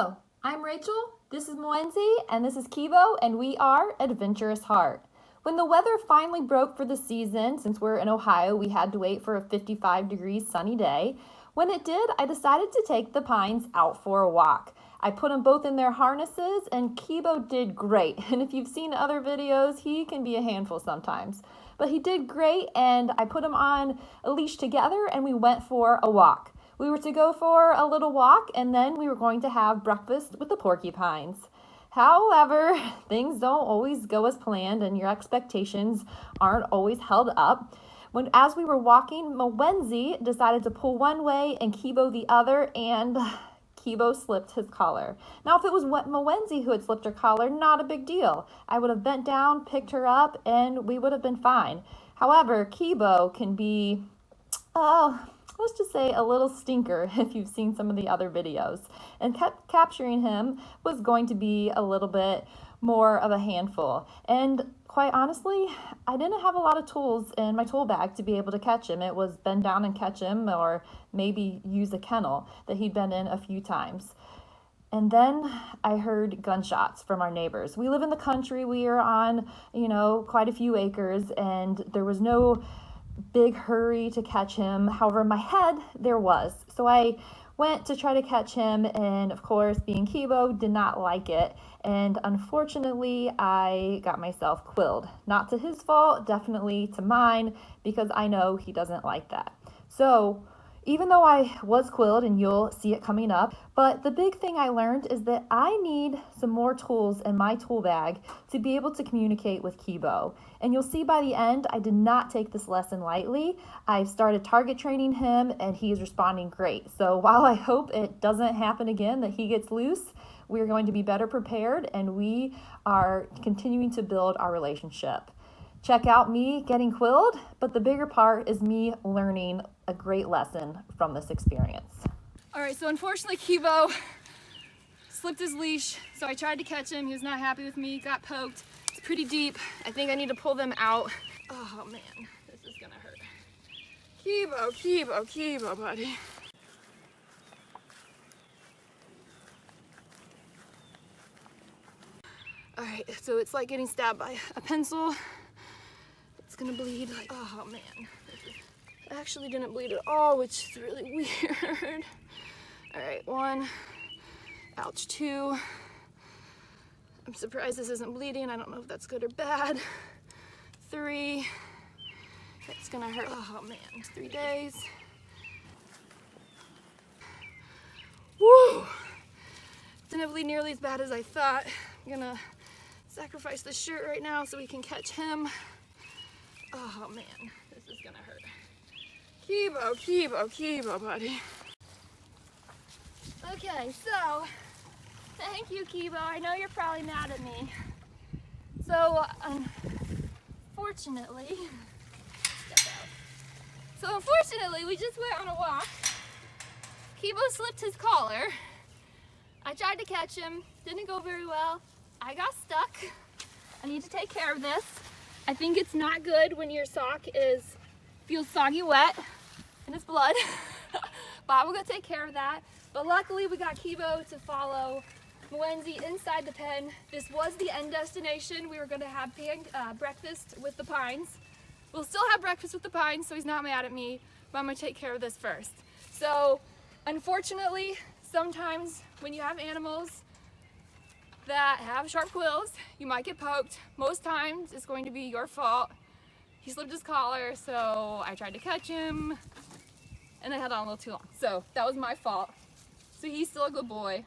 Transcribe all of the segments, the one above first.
Hello, I'm Rachel, this is Moenzi, and this is Kibo, and we are Adventurous Heart. When the weather finally broke for the season, since we're in Ohio, we had to wait for a 55-degree sunny day. When it did, I decided to take the Pines out for a walk. I put them both in their harnesses, and Kibo did great. And if you've seen other videos, he can be a handful sometimes. But he did great, and I put him on a leash together, and we went for a walk. We were to go for a little walk, and then we were going to have breakfast with the porcupines. However, things don't always go as planned, and your expectations aren't always held up. As we were walking, Moenzi decided to pull one way and Kibo the other, and Kibo slipped his collar. Now, if it was Moenzi who had slipped her collar, not a big deal. I would have bent down, picked her up, and we would have been fine. However, Kibo can be, let's just say a little stinker if you've seen some of the other videos. And capturing him was going to be a little bit more of a handful. And quite honestly, I didn't have a lot of tools in my tool bag to be able to catch him. It was bend down and catch him, or maybe use a kennel that he'd been in a few times. And then I heard gunshots from our neighbors. We live in the country. We are on, quite a few acres, and there was no big hurry to catch him. However, in my head, there was. So I went to try to catch him, and of course, being Kibo, did not like it. And unfortunately, I got myself quilled. Not to his fault, definitely to mine, because I know he doesn't like that. So even though I was quilled, and you'll see it coming up, but the big thing I learned is that I need some more tools in my tool bag to be able to communicate with Kibo. And you'll see by the end, I did not take this lesson lightly. I've started target training him, and he is responding great. So while I hope it doesn't happen again, that he gets loose, we're going to be better prepared, and we are continuing to build our relationship. Check out me getting quilled, but the bigger part is me learning a great lesson from this experience. All right, so unfortunately Kibo slipped his leash, so I tried to catch him. He was not happy with me, got poked. It's pretty deep. I think I need to pull them out. Oh man, this is gonna hurt. Kibo, buddy. All right, so it's like getting stabbed by a pencil. It's gonna bleed. Oh man, it actually didn't bleed at all, which is really weird. All right, 1, ouch, 2. I'm surprised this isn't bleeding. I don't know if that's good or bad. 3, it's gonna hurt. Oh man, 3 days. Woo! Didn't bleed nearly as bad as I thought. I'm gonna sacrifice the shirt right now so we can catch him. Oh man, this is gonna hurt. Kibo, buddy. Okay, so, thank you, Kibo. I know you're probably mad at me. So, unfortunately, we just went on a walk. Kibo slipped his collar. I tried to catch him, didn't go very well. I got stuck. I need to take care of this. I think it's not good when your sock feels soggy wet and it's blood, but we're gonna take care of that. But luckily we got Kibo to follow Moenzi inside the pen. This was the end destination. We were gonna have breakfast with the Pines. We'll still have breakfast with the Pines, so he's not mad at me, but I'm gonna take care of this first. So unfortunately, sometimes when you have animals that have sharp quills, you might get poked. Most times it's going to be your fault. He slipped his collar, so I tried to catch him and I held on a little too long. So that was my fault. So he's still a good boy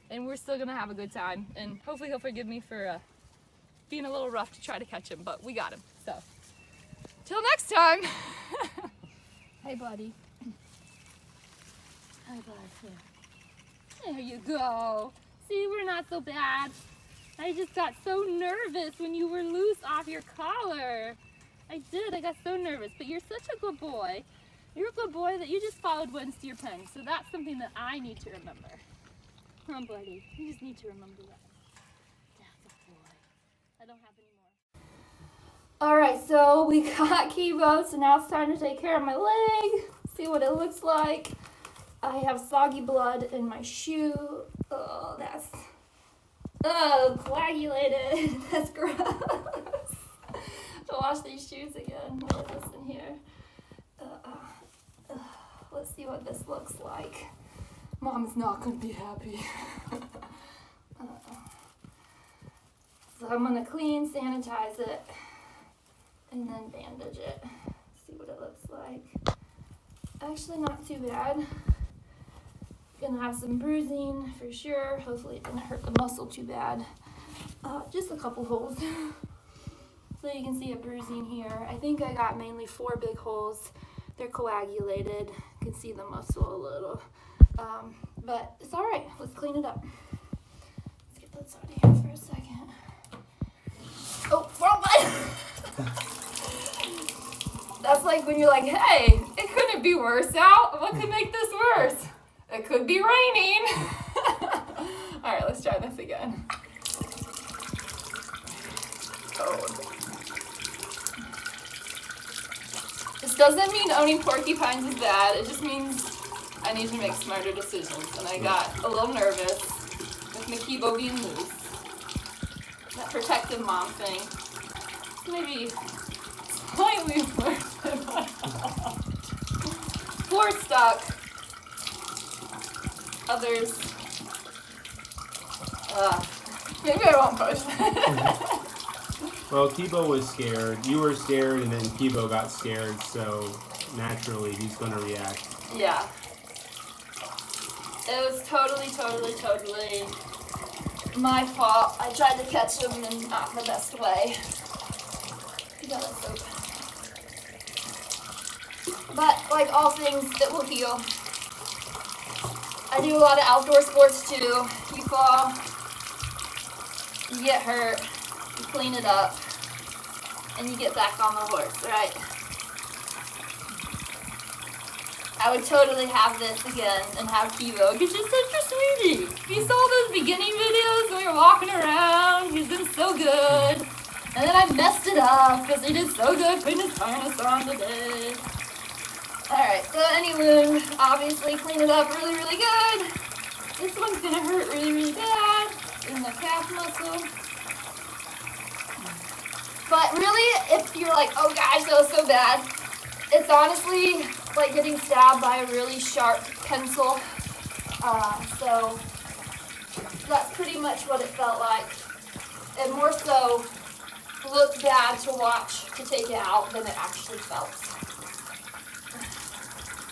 and we're still gonna have a good time, and hopefully he'll forgive me for being a little rough to try to catch him, but we got him. So till next time. Hey buddy. Hi bud. There you go. See, we're not so bad. I just got so nervous when you were loose off your collar. I got so nervous, but you're such a good boy. You're a good boy that you just followed Wens to your pen, so that's something that I need to remember. Come on, buddy, you just need to remember that. That's a boy. I don't have any more. All right, so we got Kibo, so now it's time to take care of my leg. See what it looks like. I have soggy blood in my shoe. Oh, coagulated. That's gross. To wash these shoes again. Look at this in here. Let's see what this looks like. Mom's not gonna be happy. So I'm gonna clean, sanitize it, and then bandage it. See what it looks like. Actually, not too bad. Gonna have some bruising for sure. Hopefully it didn't hurt the muscle too bad. Just a couple holes. So you can see a bruising here. I think I got mainly 4 big holes. They're coagulated. You can see the muscle a little. But it's all right. Let's clean it up. Let's get that out of here for a second. Oh, wrong button! That's like when you're like, hey, it couldn't be worse out. What could make this worse? It could be raining. All right, let's try this again. Oh. This doesn't mean owning porcupines is bad. It just means I need to make smarter decisions. And I got a little nervous with Makibo being loose. That protective mom thing. Maybe slightly worse than I thought. 4 stuck. Others. Maybe I won't push. Well, Kibo was scared. You were scared, and then Kibo got scared, so naturally he's going to react. Yeah. It was totally my fault. I tried to catch him in not the best way. Yeah, that's so bad. But like all things, it will heal. I do a lot of outdoor sports too. You fall, you get hurt, you clean it up, and you get back on the horse, right? I would totally have this again and have Kibo, because she's such a sweetie. You saw those beginning videos when we were walking around. He's been so good. And then I messed it up because he did so good putting his harness on today. Alright, so any wound, obviously clean it up really good. This one's going to hurt really bad in the calf muscle. But really, if you're like, oh gosh, that was so bad, it's honestly like getting stabbed by a really sharp pencil. So that's pretty much what it felt like. It more so looked bad to watch to take it out than it actually felt.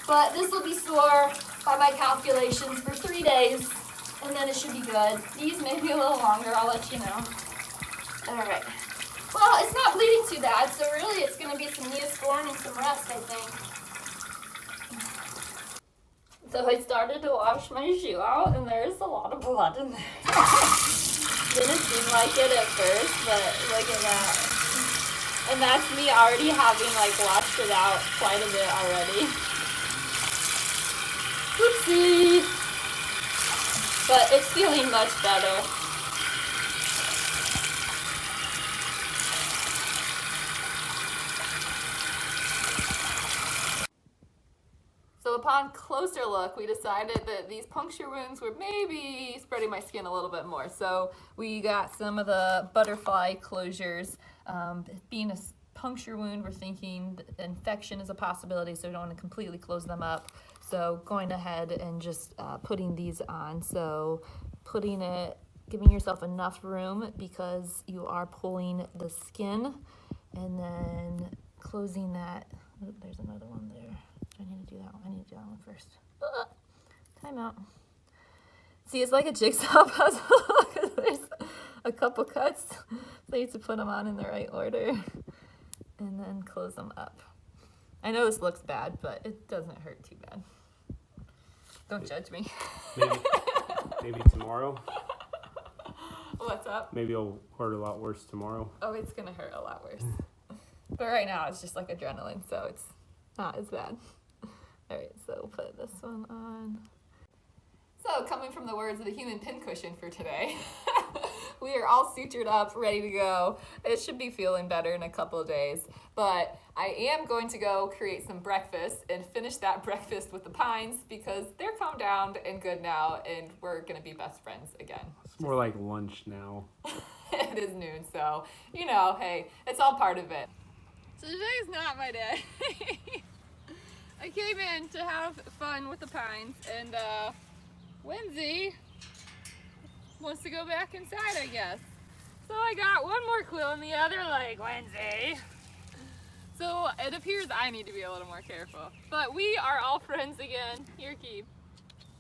But this will be sore by my calculations for 3 days, and then it should be good. These may be a little longer, I'll let you know. Alright. Well, it's not bleeding too bad, so really it's going to be some Neosporin and some rest, I think. So I started to wash my shoe out, and there's a lot of blood in there. Didn't seem like it at first, but look at that. And that's me already having washed it out quite a bit already. Oopsie! But it's feeling much better. So upon closer look, we decided that these puncture wounds were maybe spreading my skin a little bit more. So we got some of the butterfly closures. Being a puncture wound, we're thinking infection is a possibility, so we don't want to completely close them up. So going ahead and just putting these on. So putting it, giving yourself enough room because you are pulling the skin, and then closing that. Oh, there's another one there. I need to do that one. I need to do that one first. Time out. See, it's like a jigsaw puzzle because there's a couple cuts. So you have to put them on in the right order and then close them up. I know this looks bad, but it doesn't hurt too bad. Don't judge me. Maybe tomorrow. What's up? Maybe it'll hurt a lot worse tomorrow. Oh, it's going to hurt a lot worse. But right now it's just like adrenaline, so it's not as bad. Alright, so put this one on. So, coming from the words of the human pincushion for today, We are all sutured up, ready to go. It should be feeling better in a couple of days. But I am going to go create some breakfast and finish that breakfast with the Pines because they're calmed down and good now, and we're going to be best friends again. It's more like lunch now. It is noon, so, you know, hey, it's all part of it. So today is not my day. I came in to have fun with the Pines, and Lindsay wants to go back inside, I guess. So I got one more quill in the other leg, Lindsay. So it appears I need to be a little more careful. But we are all friends again. Here, Keeb.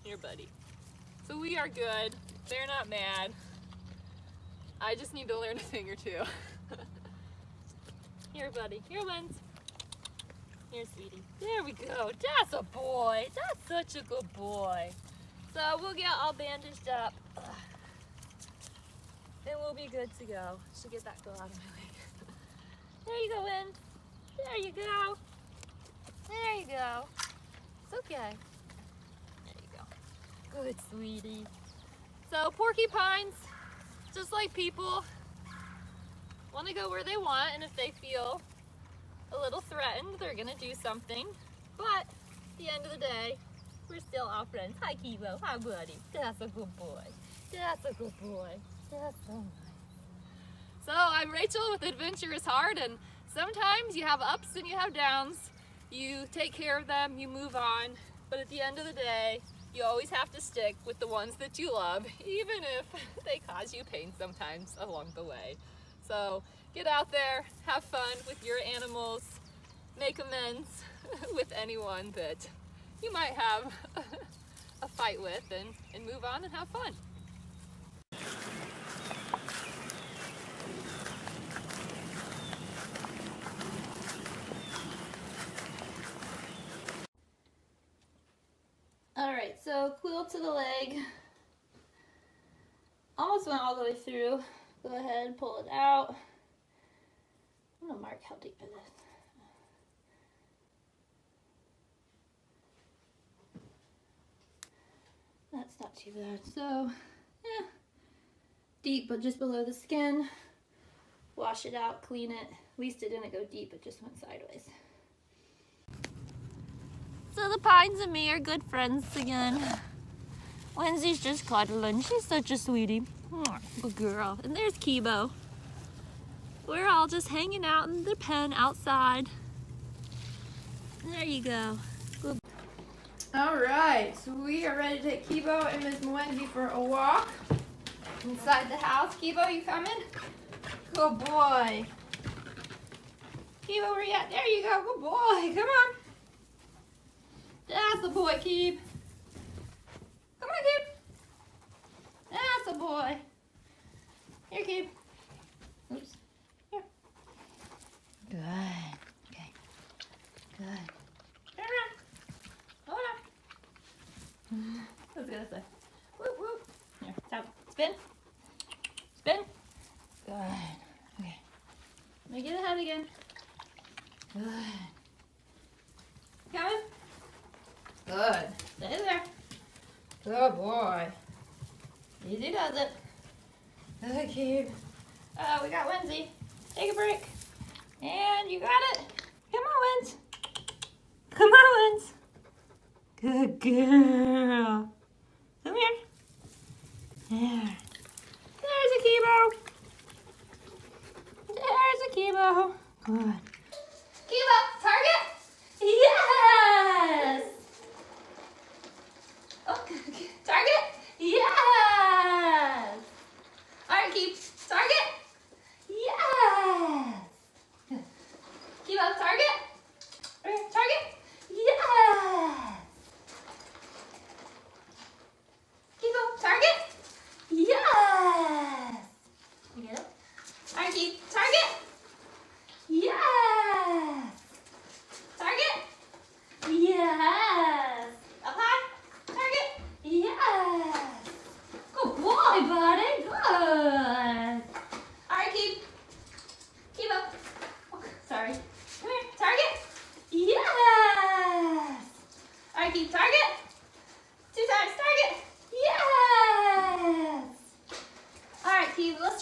Here, buddy. So we are good. They're not mad. I just need to learn a thing or two. Here, buddy. Here, Linz. Here, sweetie. There we go. That's a boy. That's such a good boy. So we'll get all bandaged up. And we'll be good to go. Should get that quill out of my leg. There you go, Linz. There you go. There you go. It's okay. There you go. Good, sweetie. So porcupines, just like people, want to go where they want, and if they feel a little threatened, they're going to do something. But at the end of the day, we're still all friends. Hi, Kibo. Hi, buddy. That's a good boy. That's a good boy. That's so nice. So I'm Rachel with Adventurous Heart, and sometimes you have ups and you have downs. You take care of them, you move on, but at the end of the day, you always have to stick with the ones that you love, even if they cause you pain sometimes along the way. So get out there, have fun with your animals, make amends with anyone that you might have a fight with, and move on and have fun. Alright, so quill to the leg. Almost went all the way through. Go ahead, pull it out. I'm gonna mark how deep it is. That's not too bad. So, yeah, deep, but just below the skin. Wash it out, clean it. At least it didn't go deep, it just went sideways. So the Pines and me are good friends again. Lindsay's just cuddling. She's such a sweetie. Good girl. And there's Kibo. We're all just hanging out in the pen outside. There you go. Good. All right, so we are ready to take Kibo and Ms. Mwenzi for a walk inside the house. Kibo, you coming? Good boy. Kibo, where you at? There you go. Good boy. Come on. That's the boy, Keeb. Come on, Keeb. That's the boy. Here, Keeb. Oops. Here. Good. Okay. Good. Turn around. Hold on. I was gonna say. Whoop, whoop. Here, stop. Spin. Spin. Good. Okay. Make it ahead again. Good. Coming? Good. Stay there. Good boy. Easy does it. Good, Keeb. We got Lindsay. Take a break. And you got it. Come on, Linz. Come on, Linz. Good girl. Come here. There. There's a Kibo. There's a Kibo. Good. Kibo, target. Yes. Oh, target. Yes. All right, Keeb. Target. Yes. Kibo, target. Target. Yes. Kibo, target. Yes. You get it? All right, Keeb. Target. Yes. Target. Yes. Up high. Target. Yes. Good boy, buddy. Good. All right, Keeb. Kibo. Oh, sorry. Come here. Target. Yes. All right, Keeb. Target. 2 times. Target. Yes. All right, Keeb. Let's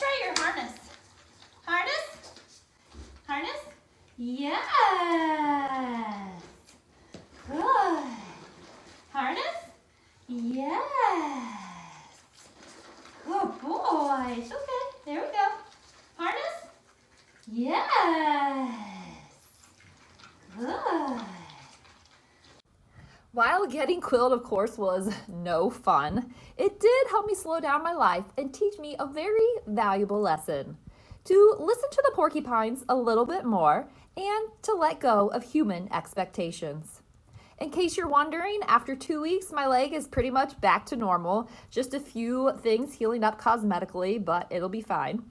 While getting quilled, of course, was no fun, it did help me slow down my life and teach me a very valuable lesson: to listen to the porcupines a little bit more and to let go of human expectations. In case you're wondering, after 2 weeks, my leg is pretty much back to normal. Just a few things healing up cosmetically, but it'll be fine.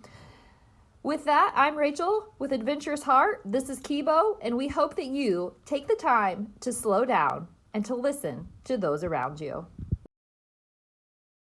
With that, I'm Rachel with Adventurous Heart. This is Kibo, and we hope that you take the time to slow down and to listen to those around you.